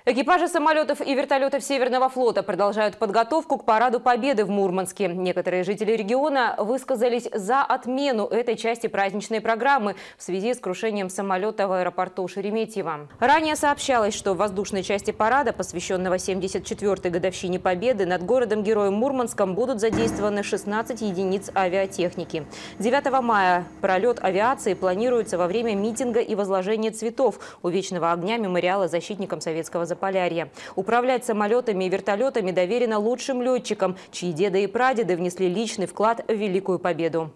Экипажи самолетов и вертолетов Северного флота продолжают подготовку к Параду Победы в Мурманске. Некоторые жители региона высказались за отмену этой части праздничной программы в связи с крушением самолета в аэропорту Шереметьево. Ранее сообщалось, что в воздушной части парада, посвященного 74-й годовщине Победы, над городом-героем Мурманском будут задействованы 16 единиц авиатехники. 9 мая пролет авиации планируется во время митинга и возложения цветов у Вечного огня мемориала защитникам Советского Заполярья. Управлять самолетами и вертолетами доверено лучшим летчикам, чьи деды и прадеды внесли личный вклад в Великую Победу.